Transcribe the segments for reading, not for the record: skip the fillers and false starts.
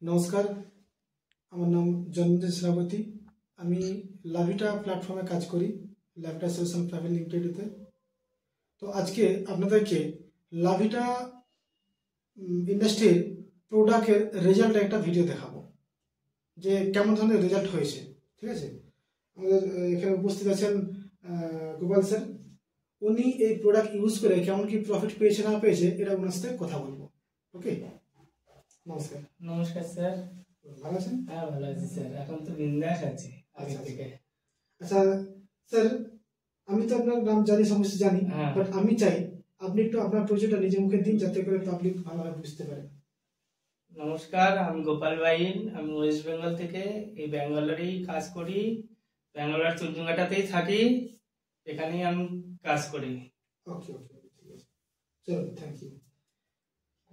নমস্কার, আমার নাম জন্মদিন সেনাপতি। আমি লাভিটা প্ল্যাটফর্মে কাজ করি, লাভিটা সলিউশন প্রাইভেট লিমিটেডে। তো আজকে আপনাদেরকে লাভিটা ইন্ডাস্ট্রির প্রোডাক্টের রেজাল্ট একটা ভিডিও দেখাবো, যে কেমন ধরনের রেজাল্ট হয়েছে। ঠিক আছে, আমাদের এখানে উপস্থিত আছেন গোপাল স্যার। উনি এই প্রোডাক্ট ইউজ করে কেমন কি প্রফিট পেয়েছে না পেয়েছে এটা ওনার সাথে কথা বলবো। ওকে, নমস্কার। নমস্কার স্যার, ভালো আছেন? হ্যাঁ ভালো আছি স্যার, এখন তো বিন্দাস আছি আগে থেকে। আচ্ছা স্যার, আমি তো আপনার নাম জানি, সমস্ত জানি, বাট আমি চাই আপনি একটু আপনার পরিচয়টা নিজে মুখে দিন, যাতে করে পাবলিক ভালোভাবে বুঝতে পারে। নমস্কার, আমি গোপাল বাইন, আমি ওয়েস্ট বেঙ্গল থেকে এই ব্যাঙ্গালোরেই কাজ করি। ব্যাঙ্গালোর চুনচুঙ্গাটাতেই থাকি, এখানেই আমি কাজ করি। ওকে ওকে, ঠিক আছে, চলো, থ্যাংক ইউ।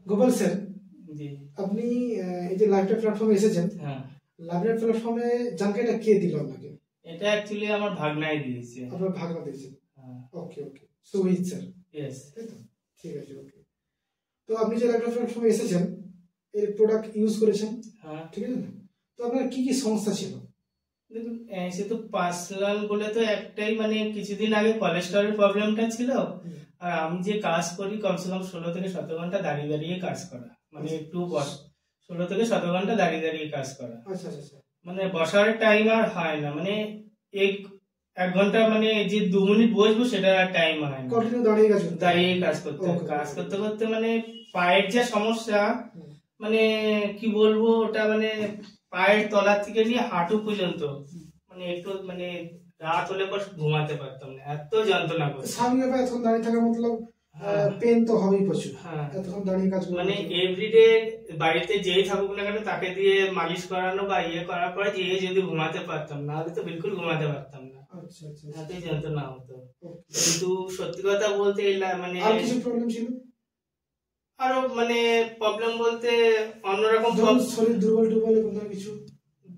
গোপাল স্যার, জি, আপনি এই যে লাইভটা প্ল্যাটফর্মে এসেছেন, হ্যাঁ, লাইভটা প্ল্যাটফর্মে জানকারিটা কে দিল আপনাকে? এটা অ্যাকচুয়ালি আমার ভাগনাই দিয়েছে। আপনার ভাগনা দিয়েছে? হ্যাঁ, ওকে ওকে, সুহিত স্যার। ইয়েস, তাই তো, ঠিক আছে, ওকে। তো আপনি যে লাইভটা প্ল্যাটফর্মে এসেছেন, এই প্রোডাক্ট ইউজ করেছেন, হ্যাঁ, ঠিক আছে না? তো আপনার কি কি সমস্যা ছিল? দেখুন, সে তো পার্সোনাল বলে তো একটাই, মানে কিছুদিন আগে কোলেস্টেরলের প্রবলেমটা ছিল। আর আমি যে কাজ করি কমসে কম 16 থেকে 17 ঘন্টা দাঁড়িয়ে দাঁড়িয়ে কাজ করা, মানে একটু 16 থেকে 17 ঘন্টা দাঁড়িয়ে দাঁড়িয়ে কাজ করা। আচ্ছা আচ্ছা, মানে বসার টাইম আর হয় না, মানে এক ঘন্টা, মানে যে 2 মিনিট বসবো সেটা আর টাইম হয় না, কন্টিনিউ দাঁড়িয়ে কাজ করতে করতে মানে পায়ের যে সমস্যা, মানে কি বলবো, ওটা মানে পায়ের তলা থেকে নিয়ে হাঁটু পর্যন্ত, মানে একটু মানে রাত হলে পর ঘুমাতে পারতাম না, এত যন্ত্রণা করতো। সামনে বা এতক্ষণ দাঁড়িয়ে থাকা মতলব পেন তো হবেই প্রচুর। হ্যাঁ, এতক্ষণ দাঁড়িয়ে কাজ করতে মানে এভরিডে বাড়িতে যেই থাকুক না কেন তাকে দিয়ে মালিশ করানো বা ইয়ে করার পরে যে যদি ঘুমাতে পারতাম, না হলে তো বিলকুল ঘুমাতে পারতাম না। আচ্ছা আচ্ছা, এতই যন্ত্রণা হতো। কিন্তু সত্যি কথা বলতে মানে আর কিছু প্রবলেম ছিল? আরো মানে প্রবলেম বলতে অন্যরকম শরীর দুর্বল দুর্বল কোনো কিছু?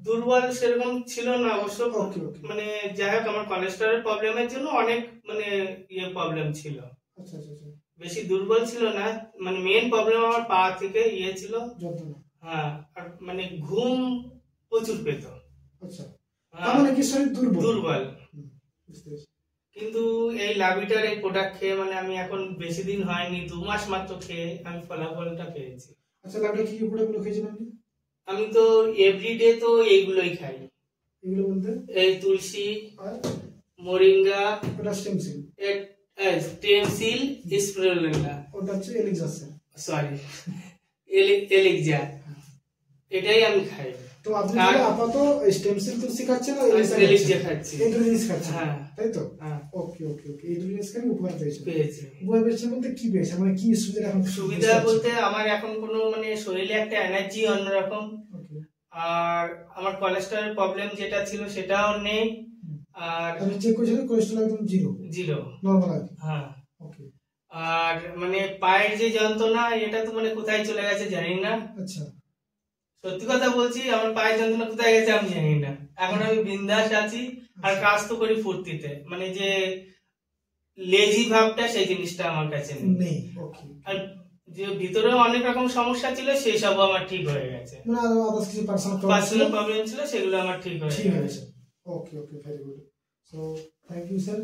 দুর্বল সেরকম ছিল না অবশ্য। মানে যাই হোক, আমার কোলেস্টেরল প্রবলেমের জন্য অনেক মানে ইয়ে প্রবলেম ছিল। আচ্ছা আচ্ছা, বেশি দুর্বল ছিল না, মানে মেন প্রবলেম আমার পা থেকে ইয়ে ছিল, যন্ত্রণা। হ্যাঁ, আর মানে ঘুম প্রচুর পেত। আচ্ছা, মানে কি শরীর দুর্বল। কিন্তু এই লাভিটার এই প্রোডাক্ট খেয়ে মানে আমি এখন বেশি দিন হয়নি, 2 মাস মাত্র খেয়ে আমি ফলাফলটা পেয়েছি। আচ্ছা, লাভিটা কি কি প্রোডাক্টগুলো খেয়েছেন আপনি? আমি তো এভরিডে তো এইগুলোই খাই। এগুলো বলতে এই তুলসী, মোরিঙ্গা, ওটা স্টেমসিল, স্টেমসিল, স্পিরুলিনা, ওটা হচ্ছে এলিক্সা, সরি এলিক্সা, এটাই আমি খাই। তো আপনি আপাতত স্টেমসিল তুলসী খাচ্ছেন আর এলিক্সা খাচ্ছি, এই দুটো জিনিস খাচ্ছেন? হ্যাঁ, তাই তো। ওকে ওকে ওকে, এই দুটো জিনিস খালি উপহার পেয়েছি। উপহার পেয়েছেন বলতে কি পেয়েছে, মানে কি সুবিধা? এখন সুবিধা বলতে আমার এখন কোনো মানে শরীরে একটা এনার্জি অন্যরকম, আর আমার কোলেস্টেরল প্রবলেম যেটা ছিল সেটাও নেই। আর আমি চেক করেছিলাম, কোলেস্টেরল একদম জিরো নরমাল আছে। হ্যাঁ, ওকে। আর মানে পায়ের যে যন্ত্রণা, এটা তো মানে কোথায় চলে গেছে জানি না। আচ্ছা, সত্যি কথা বলছি, আমার পায়ের যন্ত্রণা কোথায় গেছে আমি জানি না। এখন আমি বিন্দাস আছি, আর কাজ তো করি ফুর্তিতে, মানে যে লেজি ভাবটা সেই জিনিসটা আমার কাছে নেই। আর যে ভিতরে অনেক রকম সমস্যা ছিল সেই সব আমার ঠিক হয়ে গেছে, মানে আদার্স কিছু পার্সোনাল প্রবলেম ছিল সেগুলো আমার ঠিক হয়ে গেছে। Okay okay, very good. So thank you sir.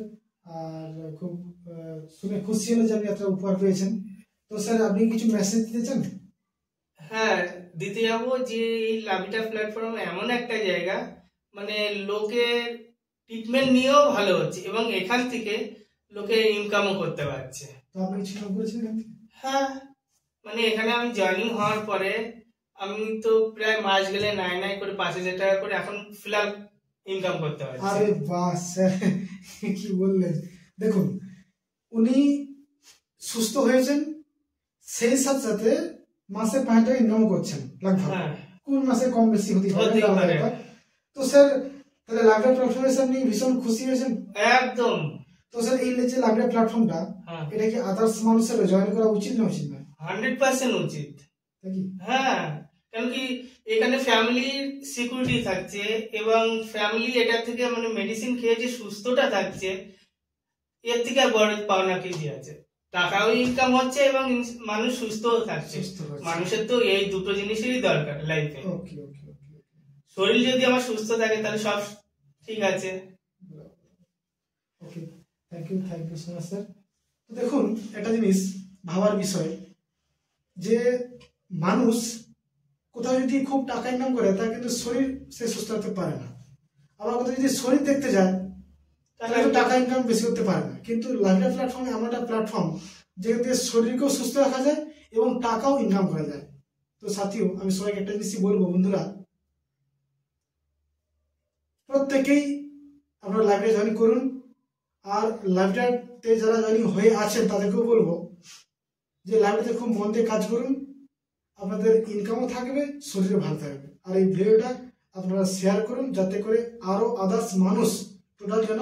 আর খুব শুনে খুশি হলো যে আপনি এত উপহার পেয়েছেন। তো স্যার, আপনি কিছু মেসেজ দিতে চান? হ্যাঁ, দিতে যাবো যে এই লাভিটা প্ল্যাটফর্ম এমন একটা জায়গা, মানে লোকের ট্রিটমেন্ট নিয়েও ভালো হচ্ছে এবং এখান থেকে লোকে ইনকামও করতে পারছে। তো আপনি কিছু লাভ করেছেন? হ্যাঁ, মানে এখানে আমি জয়েনিং হওয়ার পরে আমি তো প্রায় মাস গেলে নাই করে 5,000 টাকা করে এখন ফিলহাল ইনকাম করতে পারছি। আরে বাহ স্যার, কি বললেন! দেখুন, উনি সুস্থ হয়েছেন, সেই সাথে সাথে মাসে 5 টাকা ইনকাম করছেন লাগভাগ। কোন মাসে কম বেশি হতে পারে। তো স্যার, তাহলে লাভিটা প্ল্যাটফর্মে আপনি ভীষণ খুশি হয়েছেন? একদম। তো স্যার, এই যে লাভিটা প্ল্যাটফর্মটা, এটা কি আদার্স মানুষের জয়েন করা উচিত না উচিত না? 100% উচিত। হ্যাঁ, কারণ কি এখানে ফ্যামিলির সিকিউরিটি থাকছে এবং ফ্যামিলি এটা থেকে মানে মেডিসিন খেয়ে যে সুস্থটা থাকছে, এর থেকে আর বড় পাওনা কি আছে? টাকাও ইনকাম হচ্ছে এবং মানুষ সুস্থও থাকছে। মানুষের তো এই দুটো জিনিসেরই দরকার লাইফে। শরীর যদি আমার সুস্থ থাকে তাহলে সব ঠিক আছে। Okay, thank you so much sir. তো দেখুন একটা জিনিস ভাবার বিষয় যে মানুষ কোথাও যদি খুব টাকা ইনকাম করে তার কিন্তু শরীর সে সুস্থ রাখতে পারে না। আবার কোথাও যদি শরীর দেখতে যায় তাহলে টাকা ইনকাম বেশি করতে পারে না। কিন্তু লাইভলিটা প্ল্যাটফর্ম এমন একটা প্ল্যাটফর্ম যেখান থেকে শরীরকেও সুস্থ রাখা যায় এবং টাকাও ইনকাম করা যায়। তো সাথীও আমি সবাইকে একটা জিনিসই বলবো, বন্ধুরা প্রত্যেকেই আপনারা লাইভে জয়েন করুন। আর লাইভটাতে যারা জয়েনিং হয়ে আছেন তাদেরকেও বলবো যে লাইভটাতে খুব মন দিয়ে কাজ করুন, আপনাদের ইনকামও থাকবে, শরীরও ভালো থাকবে। আর এই ভিডিওটা আপনারা শেয়ার করুন যাতে করে আরো আদার্স মানুষ টোটাল যেন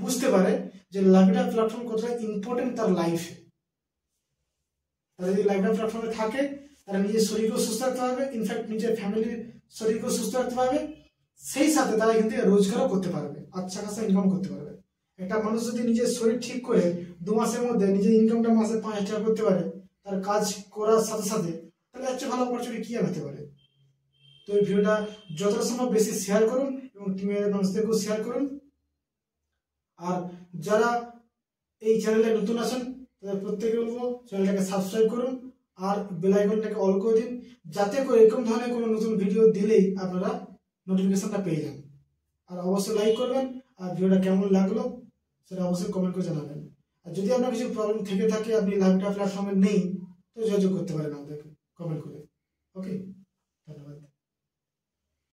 বুঝতে পারে যে লাইভটা প্ল্যাটফর্ম কতটা ইম্পর্টেন্ট তার লাইফে। তারা যদি লাইভটা প্ল্যাটফর্মে থাকে তারা নিজের শরীরকেও সুস্থ রাখতে পারবে, ইনফ্যাক্ট নিজের ফ্যামিলির শরীরকেও সুস্থ রাখতে পারবে, সেই সাথে তারা কিন্তু রোজগারও করতে পারবে, আচ্ছা খাসা ইনকাম করতে পারবে। একটা মানুষ যদি নিজের শরীর ঠিক করে 2 মাসের মধ্যে নিজের ইনকামটা মাসে 5,000 টাকা করতে পারে তার কাজ করার সাথে সাথে, তাহলে হচ্ছে ভালো অপরচুনিটি কি আর হতে পারে। তো এই ভিডিওটা যতটা সম্ভব বেশি শেয়ার করুন এবং টিমের মানুষদেরকেও শেয়ার করুন। আর যারা এই চ্যানেলে নতুন আছেন তাদের প্রত্যেকে বলবো চ্যানেলটাকে সাবস্ক্রাইব করুন আর বেল আইকনটাকে অল করে দিন যাতে করে এরকম ধরনের কোনো নতুন ভিডিও দিলেই আপনারা নোটিফিকেশনটা পেয়ে যান। আর অবশ্যই লাইক করবেন আর ভিডিওটা কেমন লাগলো সেটা অবশ্যই কমেন্ট করে জানাবেন। আর যদি আপনার কিছু প্রবলেম থেকে থাকে, আপনি লাইভটা প্ল্যাটফর্মে নেই, তো যোগাযোগ করতে পারেন আমাদেরকে কমেন্ট করে। ওকে।